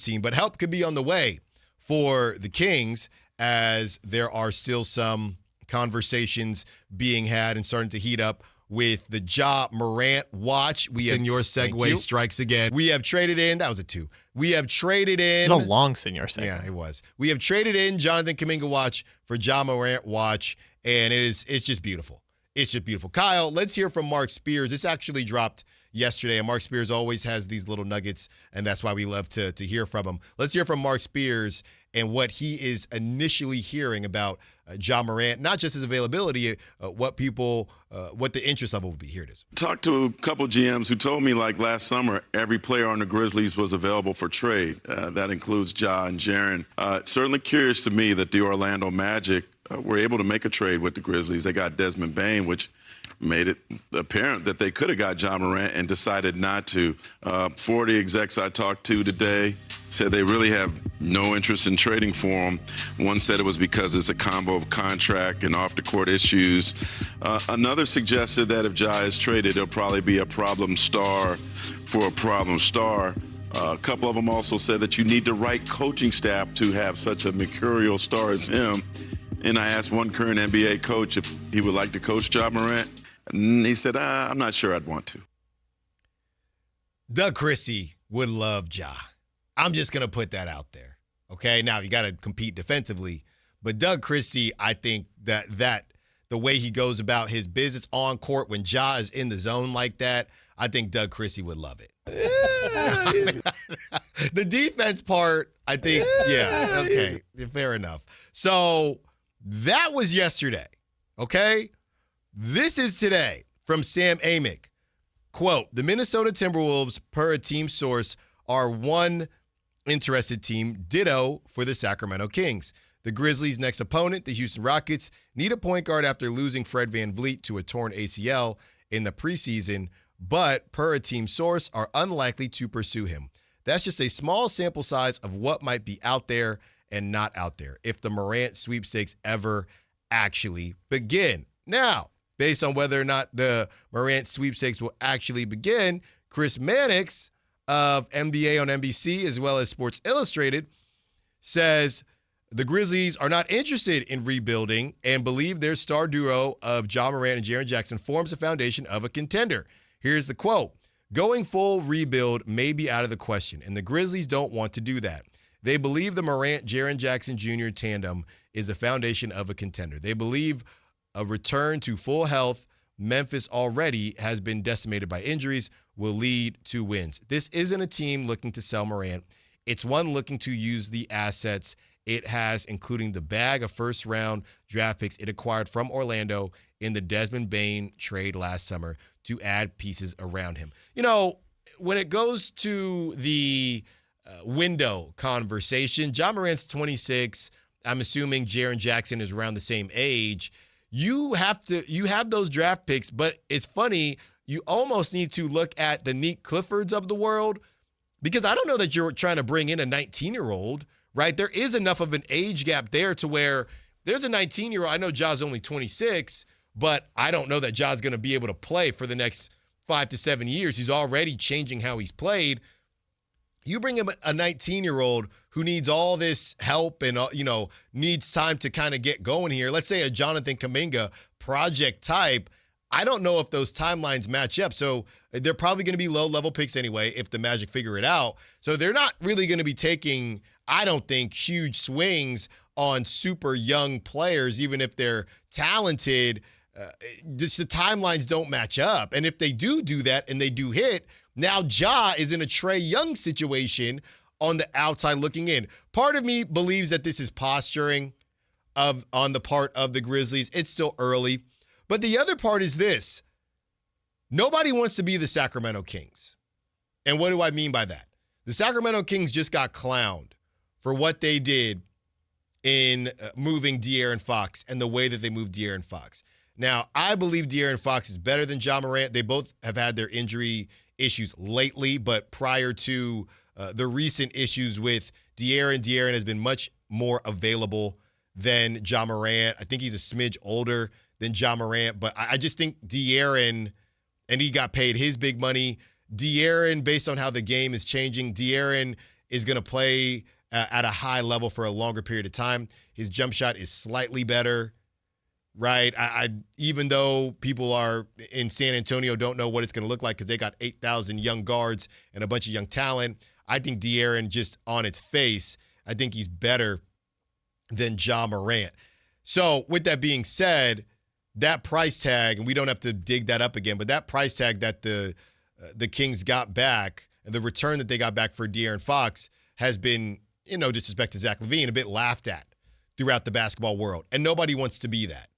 team, but help could be on the way for the Kings as there are still some conversations being had and starting to heat up with the Ja Morant watch. Senor segue strikes again. We have traded in. That was a 2. We have traded in. It's a long Senor segue. Yeah, it was. We have traded in Jonathan Kuminga watch for Ja Morant watch, and it's just beautiful. It's just beautiful. Kyle, let's hear from Mark Spears. This actually dropped yesterday, and Mark Spears always has these little nuggets, and that's why we love to hear from him. Let's hear from Mark Spears and what he is initially hearing about Ja Morant, not just his availability, what the interest level would be. Here it is. Talked to a couple GMs who told me, like last summer, every player on the Grizzlies was available for trade. That includes Ja and Jaren. Certainly curious to me that the Orlando Magic were able to make a trade with the Grizzlies. They got Desmond Bane, which made it apparent that they could have got Ja Morant and decided not to. 40 execs I talked to today said they really have no interest in trading for him. One said it was because it's a combo of contract and off-the-court issues. Another suggested that if Ja is traded, it'll probably be a problem star for a problem star. A couple of them also said that you need the right coaching staff to have such a mercurial star as him. And I asked one current NBA coach if he would like to coach Ja Morant. And he said, I'm not sure I'd want to. Doug Christie would love Ja. I'm just going to put that out there. Okay? Now, you got to compete defensively. But Doug Christie, I think that the way he goes about his business on court when Ja is in the zone like that, I think Doug Christie would love it. The defense part, I think, yeah, okay, fair enough. So that was yesterday, okay? This is today from Sam Amick. Quote, the Minnesota Timberwolves, per a team source, are one interested team, ditto for the Sacramento Kings. The Grizzlies' next opponent, the Houston Rockets, need a point guard after losing Fred VanVleet to a torn ACL in the preseason, but per a team source, are unlikely to pursue him. That's just a small sample size of what might be out there and not out there if the Morant sweepstakes ever actually begin. Now, based on whether or not the Morant sweepstakes will actually begin, Chris Mannix of NBA on NBC as well as Sports Illustrated says the Grizzlies are not interested in rebuilding and believe their star duo of Ja Morant and Jaren Jackson forms the foundation of a contender. Here's the quote. Going full rebuild may be out of the question, and the Grizzlies don't want to do that. They believe the Morant-Jaren Jackson Jr. tandem is the foundation of a contender. They believe a return to full health, Memphis already has been decimated by injuries, will lead to wins. This isn't a team looking to sell Morant. It's one looking to use the assets it has, including the bag of first-round draft picks it acquired from Orlando in the Desmond Bane trade last summer to add pieces around him. You know, when it goes to the window conversation, Ja Morant's 26. I'm assuming Jaren Jackson is around the same age. You have those draft picks, but it's funny, you almost need to look at the Nick Cliffords of the world because I don't know that you're trying to bring in a 19-year-old, right? There is enough of an age gap there to where there's a 19-year-old. I know Ja's only 26, but I don't know that Ja's going to be able to play for the next 5 to 7 years. He's already changing how he's played. You bring him a 19-year-old who needs all this help and, needs time to kind of get going here. Let's say a Jonathan Kuminga project type. I don't know if those timelines match up. So they're probably going to be low-level picks anyway if the Magic figure it out. So they're not really going to be taking, I don't think, huge swings on super young players, even if they're talented. The timelines don't match up. And if they do that and they do hit, now Ja is in a Trae Young situation on the outside looking in. Part of me believes that this is posturing on the part of the Grizzlies. It's still early. But the other part is this. Nobody wants to be the Sacramento Kings. And what do I mean by that? The Sacramento Kings just got clowned for what they did in moving De'Aaron Fox and the way that they moved De'Aaron Fox. Now, I believe De'Aaron Fox is better than Ja Morant. They both have had their injury issues lately, but prior to the recent issues with De'Aaron has been much more available than Ja Morant. I think he's a smidge older than Ja Morant, but I just think De'Aaron, and he got paid his big money. De'Aaron, based on how the game is changing, De'Aaron is going to play at a high level for a longer period of time. His jump shot is slightly better, right? Even though people are in San Antonio don't know what it's going to look like because they got 8,000 young guards and a bunch of young talent, I think De'Aaron, just on its face, I think he's better than Ja Morant. So with that being said, that price tag, and we don't have to dig that up again, but that price tag that the Kings got back, and the return that they got back for De'Aaron Fox has been, no disrespect to Zach LaVine, a bit laughed at throughout the basketball world. And nobody wants to be that,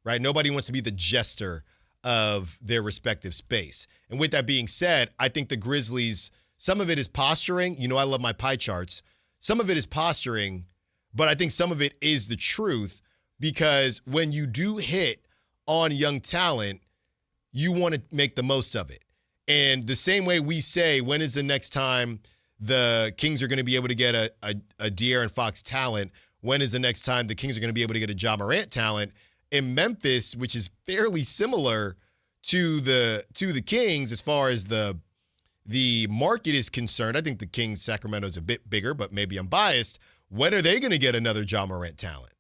right? Nobody wants to be the jester of their respective space. And with that being said, I think the Grizzlies, some of it is posturing. I love my pie charts. Some of it is posturing, but I think some of it is the truth, because when you do hit on young talent, you want to make the most of it. And the same way we say, when is the next time the Kings are going to be able to get a De'Aaron Fox talent? When is the next time the Kings are going to be able to get a Ja Morant talent? In Memphis, which is fairly similar to the Kings as far as the market is concerned. I think the Kings, Sacramento is a bit bigger, but maybe I'm biased. When are they going to get another Ja Morant talent?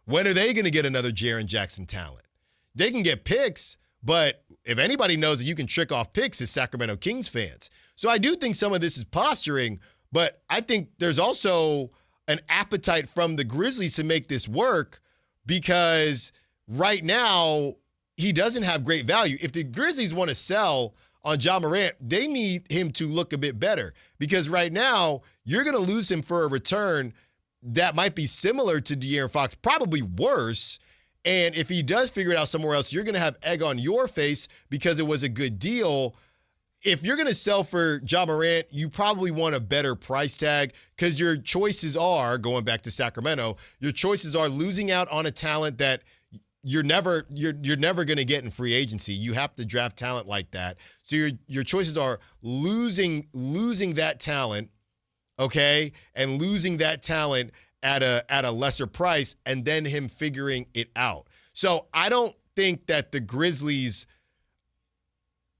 When are they going to get another Jaren Jackson talent? They can get picks, but if anybody knows that you can trick off picks, it's Sacramento Kings fans. So I do think some of this is posturing, but I think there's also an appetite from the Grizzlies to make this work, because right now he doesn't have great value. If the Grizzlies want to sell on Ja Morant, they need him to look a bit better, because right now you're going to lose him for a return that might be similar to De'Aaron Fox, probably worse. And if he does figure it out somewhere else, you're going to have egg on your face because it was a good deal. If you're going to sell for Ja Morant, you probably want a better price tag, because your choices are, going back to Sacramento, your choices are losing out on a talent that you're never going to get in free agency. You have to draft talent like that. So your choices are losing that talent, okay, and losing that talent at a lesser price, and then him figuring it out. So I don't think that the Grizzlies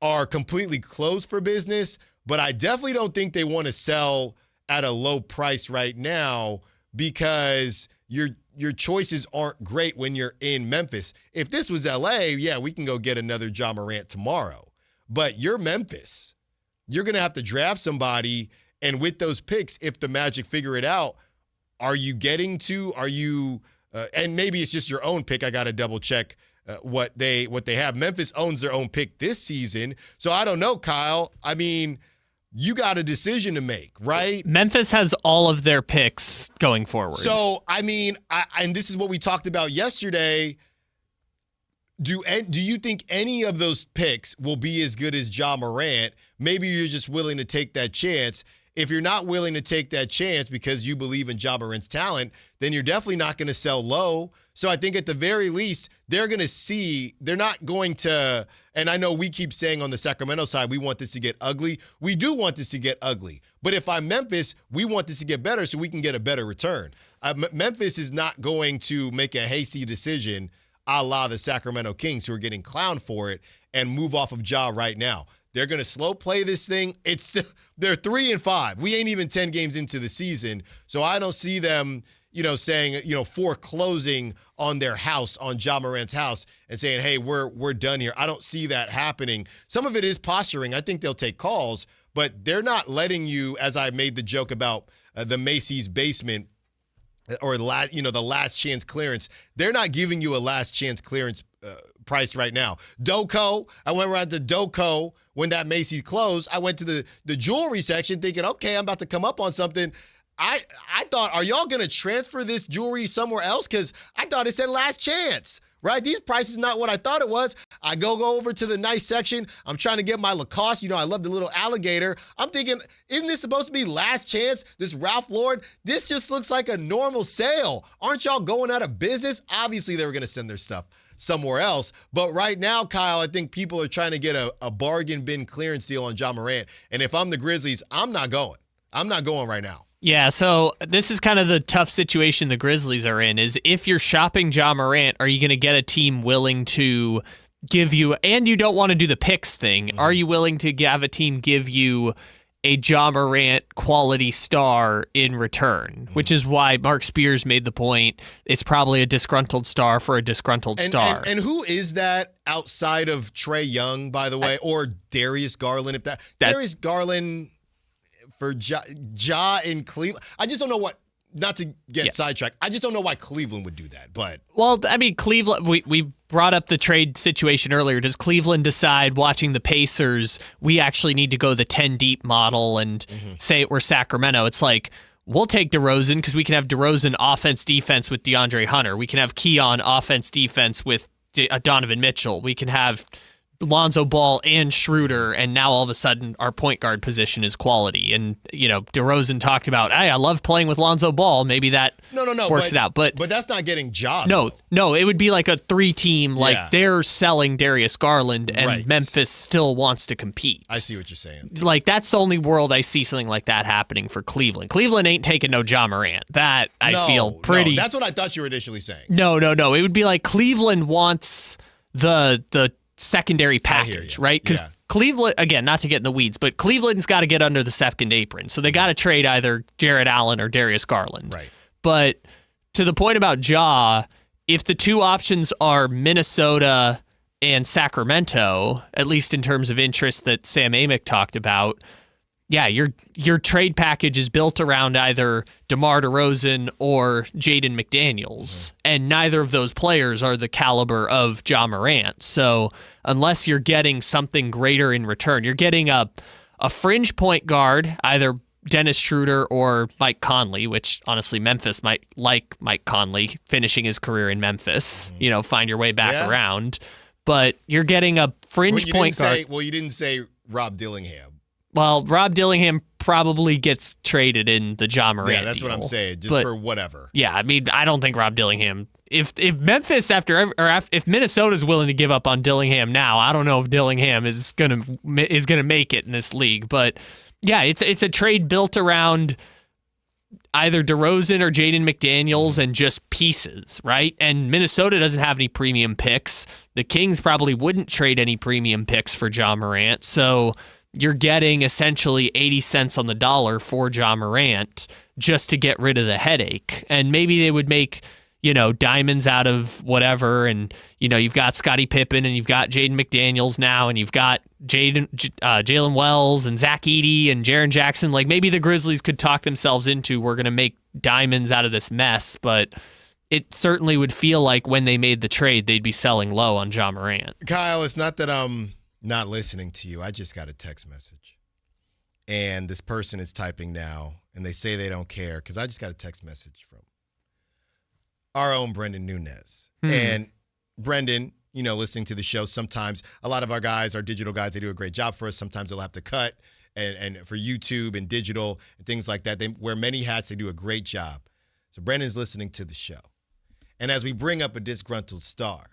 are completely closed for business, but I definitely don't think they want to sell at a low price right now, because your choices aren't great when you're in Memphis. If this was LA, yeah, we can go get another Ja Morant tomorrow. But you're Memphis. You're going to have to draft somebody, and with those picks, if the Magic figure it out, and maybe it's just your own pick. I got to double check what they have. Memphis owns their own pick this season. So I don't know, Kyle. I mean, you got a decision to make, right? Memphis has all of their picks going forward. So, I mean, and this is what we talked about yesterday. Do you think any of those picks will be as good as Ja Morant? Maybe you're just willing to take that chance. If you're not willing to take that chance because you believe in Ja Morant's talent, then you're definitely not going to sell low. So I think at the very least, they're not going to, and I know we keep saying on the Sacramento side, we want this to get ugly. We do want this to get ugly. But if I'm Memphis, we want this to get better so we can get a better return. Memphis is not going to make a hasty decision a la the Sacramento Kings, who are getting clowned for it, and move off of Ja right now. They're going to slow play this thing. They're 3-5. We ain't even 10 games into the season. So I don't see them, saying, foreclosing on their house, on Ja Morant's house, and saying, hey, we're done here. I don't see that happening. Some of it is posturing. I think they'll take calls, but they're not letting you, as I made the joke about the Macy's basement, or the last chance clearance. They're not giving you a last chance clearance price right now. Doco, I went around to Doco when that Macy's closed. I went to the jewelry section thinking, okay, I'm about to come up on something. I thought, are y'all going to transfer this jewelry somewhere else? Because I thought it said last chance, right? These prices not what I thought it was. I go over to the nice section. I'm trying to get my Lacoste. I love the little alligator. I'm thinking, isn't this supposed to be last chance? This Ralph Lauren? This just looks like a normal sale. Aren't y'all going out of business? Obviously, they were going to send their stuff somewhere else. But right now, Kyle, I think people are trying to get a bargain bin clearance deal on Ja Morant. And if I'm the Grizzlies, I'm not going. I'm not going right now. Yeah, so this is kind of the tough situation the Grizzlies are in, is if you're shopping Ja Morant, are you going to get a team willing to give you, and you don't want to do the picks thing, are you willing to have a team give you a Ja Morant quality star in return, which is why Mark Spears made the point it's probably a disgruntled star for a disgruntled star. And who is that outside of Trae Young, by the way, or Darius Garland? If Darius Garland for Ja in Cleveland, I just don't know what. Not to get sidetracked, I just don't know why Cleveland would do that. But Cleveland. We brought up the trade situation earlier. Does Cleveland decide, watching the Pacers, we actually need to go the 10 deep model and say we're Sacramento? It's like, we'll take DeRozan because we can have DeRozan offense defense with DeAndre Hunter. We can have Keon offense defense with Donovan Mitchell. We can have Lonzo Ball and Schroeder, and now all of a sudden our point guard position is quality. And DeRozan talked about, hey, I love playing with Lonzo Ball. Maybe that works it out. But that's not getting Ja. No, it would be like a 3-team. Like they're selling Darius Garland, and Memphis still wants to compete. I see what you're saying. Like that's the only world I see something like that happening for Cleveland. Cleveland ain't taking no Ja Morant. That I feel pretty. No, that's what I thought you were initially saying. No. It would be like Cleveland wants the secondary package, right? Because Cleveland, again, not to get in the weeds, but Cleveland's got to get under the second apron. So they got to trade either Jared Allen or Darius Garland. Right. But to the point about Ja, if the two options are Minnesota and Sacramento, at least in terms of interest that Sam Amick talked about, your trade package is built around either DeMar DeRozan or Jaden McDaniels, and neither of those players are the caliber of Ja Morant. So unless you're getting something greater in return, you're getting a fringe point guard, either Dennis Schroeder or Mike Conley, which honestly Memphis might like Mike Conley finishing his career in Memphis, find your way back around. But you're getting a fringe point guard. You didn't say Rob Dillingham. Well, Rob Dillingham probably gets traded in the Ja Morant Yeah, that's deal, what I'm saying, for whatever. Yeah, I don't think Rob Dillingham. If Memphis if Minnesota's willing to give up on Dillingham now, I don't know if Dillingham is gonna make it in this league. But yeah, it's a trade built around either DeRozan or Jaden McDaniels and just pieces, right? And Minnesota doesn't have any premium picks. The Kings probably wouldn't trade any premium picks for Ja Morant, so you're getting essentially 80 cents on the dollar for Ja Morant just to get rid of the headache. And maybe they would make, diamonds out of whatever. And, you've got Scottie Pippen and you've got Jaden McDaniels now, and you've got Jalen Wells and Zach Edey and Jaren Jackson. Like maybe the Grizzlies could talk themselves into, we're going to make diamonds out of this mess. But it certainly would feel like when they made the trade, they'd be selling low on Ja Morant. Kyle, it's not that I'm not listening to you. I just got a text message. And this person is typing now, and they say they don't care because I just got a text message from our own Brendan Nunez. And Brendan, listening to the show, sometimes a lot of our guys, our digital guys, they do a great job for us. Sometimes they'll have to cut and for YouTube and digital and things like that. They wear many hats. They do a great job. So Brendan's listening to the show. And as we bring up a disgruntled star,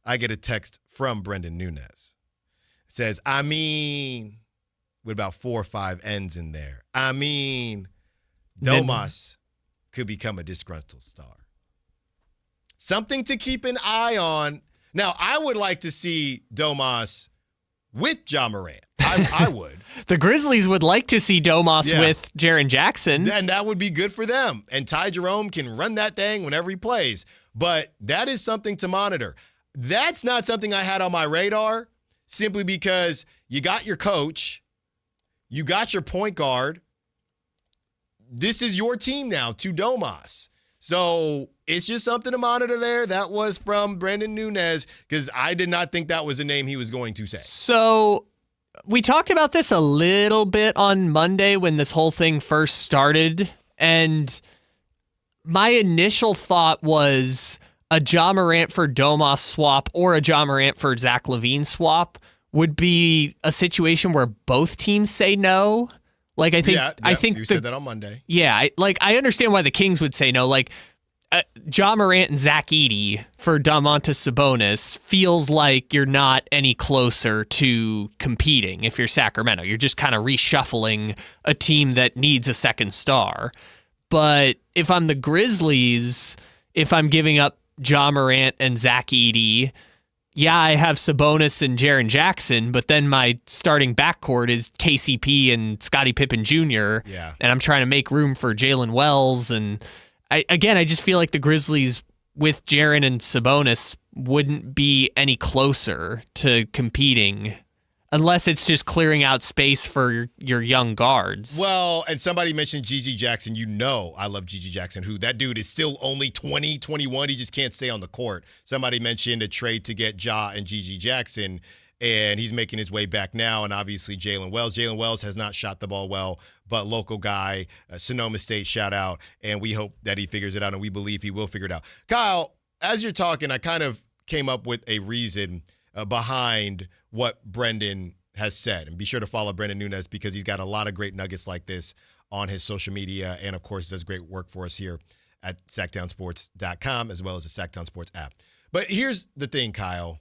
I get a text from Brendan Nunez. It says, with about 4 or 5 N's in there. Domas could become a disgruntled star. Something to keep an eye on. Now, I would like to see Domas with Ja Morant. I would. The Grizzlies would like to see Domas with Jaren Jackson. And that would be good for them. And Ty Jerome can run that thing whenever he plays. But that is something to monitor. That's not something I had on my radar, simply because you got your coach, you got your point guard. This is your team now, to Domas. So it's just something to monitor there. That was from Brendan Nunez, because I did not think that was a name he was going to say. So we talked about this a little bit on Monday when this whole thing first started, and my initial thought was a Ja Morant for Domas swap or a Ja Morant for Zach LaVine swap would be a situation where both teams say no. Like I think you said that on Monday. Yeah, I understand why the Kings would say no. Like Ja Morant and Zach Edey for Domantas Sabonis feels like you're not any closer to competing if you're Sacramento. You're just kind of reshuffling a team that needs a second star. But if I'm the Grizzlies, if I'm giving up Ja Morant and Zach Edey, yeah, I have Sabonis and Jaren Jackson, but then my starting backcourt is KCP and Scottie Pippen Jr. Yeah. And I'm trying to make room for Jalen Wells. And I just feel like the Grizzlies with Jaren and Sabonis wouldn't be any closer to competing unless it's just clearing out space for your young guards. Well, and somebody mentioned Gigi Jackson. You know I love Gigi Jackson, who that dude is still only 20, 21. He just can't stay on the court. Somebody mentioned a trade to get Ja and Gigi Jackson, and he's making his way back now. And obviously Jalen Wells. Jalen Wells has not shot the ball well, but local guy, Sonoma State, shout out. And we hope that he figures it out, and we believe he will figure it out. Kyle, as you're talking, I kind of came up with a reason behind what Brendan has said. And be sure to follow Brendan Nunes because he's got a lot of great nuggets like this on his social media. And, of course, does great work for us here at Sactownsports.com as well as the Sactown Sports app. But here's the thing, Kyle.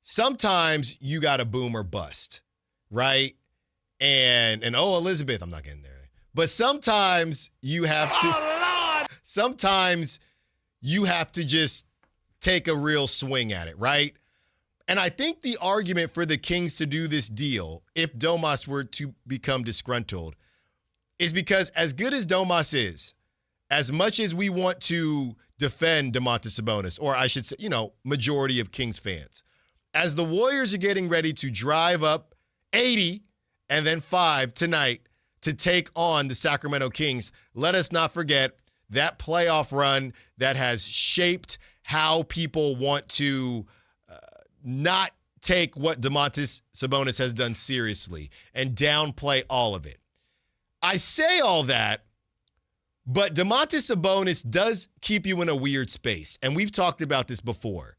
Sometimes you got to boom or bust, right? And Elizabeth, I'm not getting there. But sometimes you have to sometimes you have to just take a real swing at it, right? And I think the argument for the Kings to do this deal, if Domas were to become disgruntled, is because as good as Domas is, as much as we want to defend Domantas Sabonis, or I should say, majority of Kings fans, as the Warriors are getting ready to drive up 80 and then 5 tonight to take on the Sacramento Kings, let us not forget that playoff run that has shaped how people want to not take what Domantas Sabonis has done seriously and downplay all of it. I say all that, but Domantas Sabonis does keep you in a weird space, and we've talked about this before.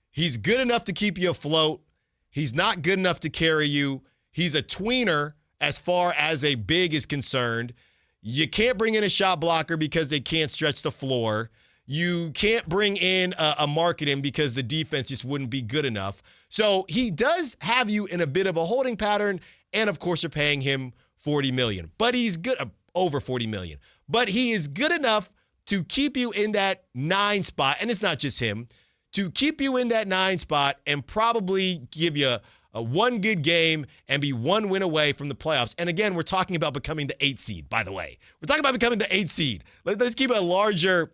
He's good enough to keep you afloat. He's not good enough to carry you. He's a tweener as far as a big is concerned. You can't bring in a shot blocker because they can't stretch the floor. You can't bring in a marketing because the defense just wouldn't be good enough. So he does have you in a bit of a holding pattern, and of course you're paying him $40 million. But he's good, over $40 million. But he is good enough to keep you in that 9 spot, and it's not just him, to keep you in that 9 spot and probably give you a one good game and be one win away from the playoffs. And again, we're talking about becoming the 8 seed, by the way. We're talking about becoming the 8 seed. Let's keep a larger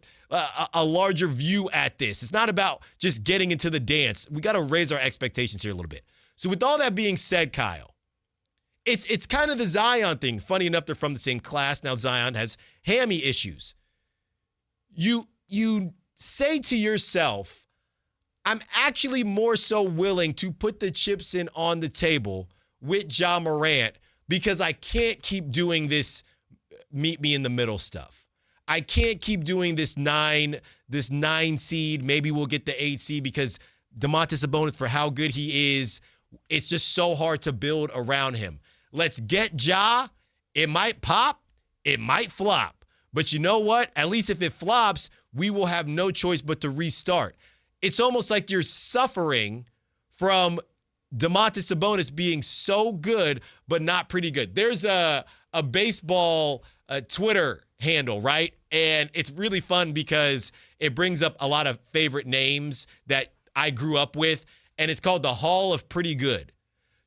view at this. It's not about just getting into the dance. We got to raise our expectations here a little bit. So with all that being said, Kyle, it's kind of the Zion thing. Funny enough, they're from the same class. Now Zion has hammy issues. You say to yourself, I'm actually more so willing to put the chips in on the table with Ja Morant because I can't keep doing this meet me in the middle stuff. I can't keep doing this 9 seed. Maybe we'll get the 8 seed because Domantas Sabonis, for how good he is, it's just so hard to build around him. Let's get Ja. It might pop. It might flop. But you know what? At least if it flops, we will have no choice but to restart. It's almost like you're suffering from Domantas Sabonis being so good, but not pretty good. There's a baseball Twitter handle, right? And it's really fun because it brings up a lot of favorite names that I grew up with, and it's called the Hall of Pretty Good.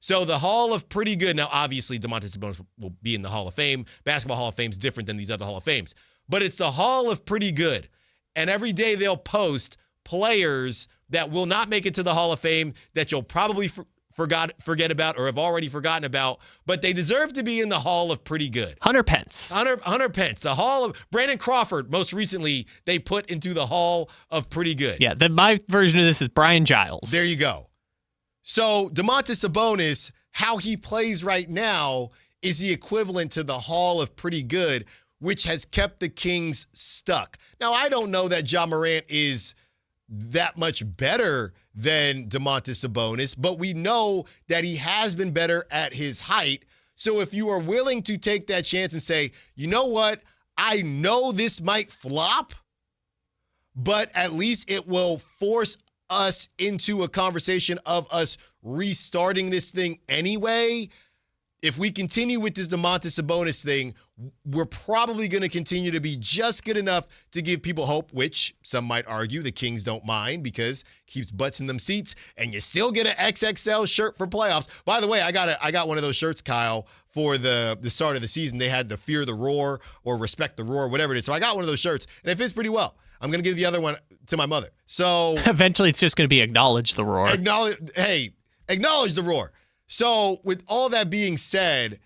So the Hall of Pretty Good, now obviously Domantas Sabonis will be in the Hall of Fame. Basketball Hall of Fame is different than these other Hall of Fames, but it's the Hall of Pretty Good. And every day they'll post players that will not make it to the Hall of Fame that you'll probably forget about or have already forgotten about, but they deserve to be in the Hall of Pretty Good. Hunter Pence. Hunter Pence. The Hall of Brandon Crawford, most recently, they put into the Hall of Pretty Good. Yeah, my version of this is Brian Giles. There you go. So Domantas Sabonis, how he plays right now is the equivalent to the Hall of Pretty Good, which has kept the Kings stuck. Now, I don't know that Ja Morant is that much better than Domantas Sabonis, but we know that he has been better at his height. So if you are willing to take that chance and say, you know what, I know this might flop, but at least it will force us into a conversation of us restarting this thing anyway, if we continue with this Domantas Sabonis thing, we're probably going to continue to be just good enough to give people hope, which some might argue the Kings don't mind because it keeps butts in them seats, and you still get an XXL shirt for playoffs. By the way, I got one of those shirts, Kyle, for the start of the season. They had the Fear the Roar or Respect the Roar, whatever it is. So I got one of those shirts, and it fits pretty well. I'm going to give the other one to my mother. So eventually it's just going to be Acknowledge the Roar. Acknowledge the Roar. So with all that being said,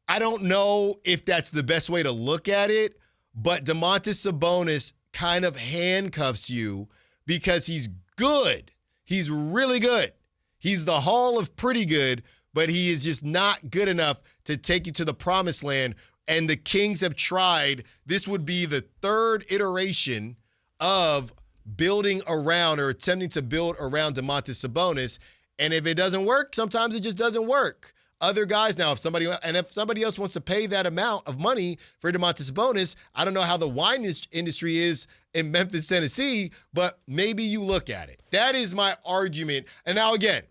I don't know if that's the best way to look at it, but Domantas Sabonis kind of handcuffs you because he's good. He's really good. He's the Hall of pretty good, but he is just not good enough to take you to the promised land. And the Kings have tried. This would be the third iteration of building around or attempting to build around Domantas Sabonis. And if it doesn't work, sometimes it just doesn't work. Other guys now, if somebody else wants to pay that amount of money for Domantas Sabonis, I don't know how the wine industry is in Memphis, Tennessee, but maybe you look at it. That is my argument. And now again,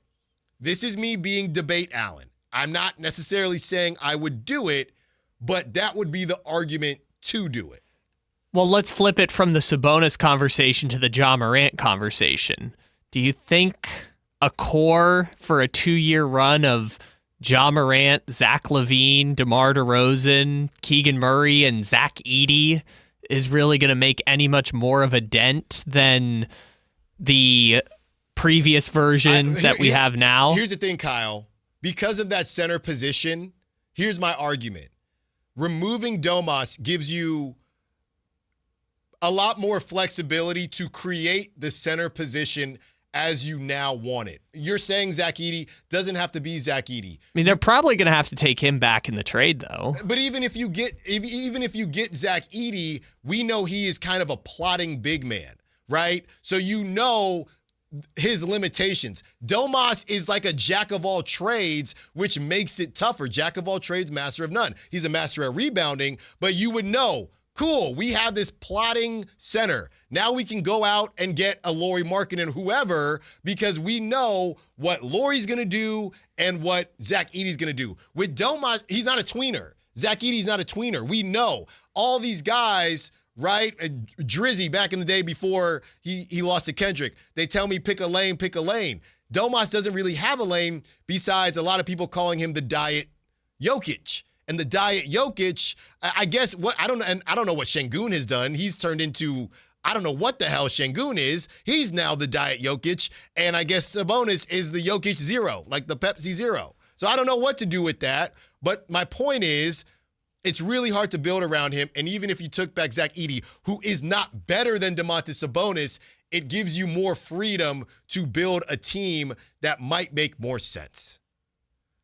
this is me being debate Allen. I'm not necessarily saying I would do it, but that would be the argument to do it. Well, let's flip it from the Sabonis conversation to the Ja Morant conversation. Do you think a core for a 2-year run of Ja Morant, Zach LaVine, DeMar DeRozan, Keegan Murray, and Zach Edey is really going to make any much more of a dent than the previous version that we have now? Here's the thing, Kyle. Because of that center position, here's my argument. Removing Domas gives you a lot more flexibility to create the center position as you now want it. You're saying Zach Edey doesn't have to be Zach Edey. I mean, they're probably going to have to take him back in the trade, though. But even if you get Zach Edey, we know he is kind of a plotting big man, right? So you know his limitations. Domas is like a jack of all trades, which makes it tougher. Jack of all trades, master of none. He's a master at rebounding, but you would know, cool, we have this plotting center. Now we can go out and get a Lauri Markkanen, whoever, because we know what Lauri's going to do and what Zach Edey's going to do. With Domas, he's not a tweener. Zach Edey's not a tweener. We know all these guys, right? Drizzy back in the day before he lost to Kendrick. They tell me pick a lane, pick a lane. Domas doesn't really have a lane besides a lot of people calling him the Diet Jokic. And the Diet Jokic, I guess I don't know what Şengün has done. He's turned into, I don't know what the hell Şengün is. He's now the Diet Jokic. And I guess Sabonis is the Jokic Zero, like the Pepsi Zero. So I don't know what to do with that. But my point is, it's really hard to build around him. And even if you took back Zach Edey, who is not better than Domantas Sabonis, it gives you more freedom to build a team that might make more sense.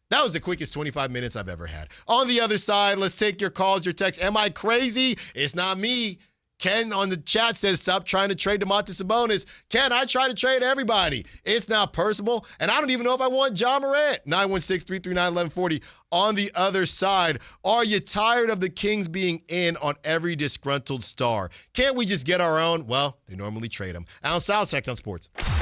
That was the quickest 25 minutes I've ever had. On the other side, let's take your calls, your texts. Am I crazy? It's not me. Ken on the chat says, stop trying to trade Domantas Sabonis. Ken, I try to trade everybody. It's not personal. And I don't even know if I want Ja Morant. 916-339-1140. On the other side, are you tired of the Kings being in on every disgruntled star? Can't we just get our own? Well, they normally trade them. Allen Stiles, Sactown Sports.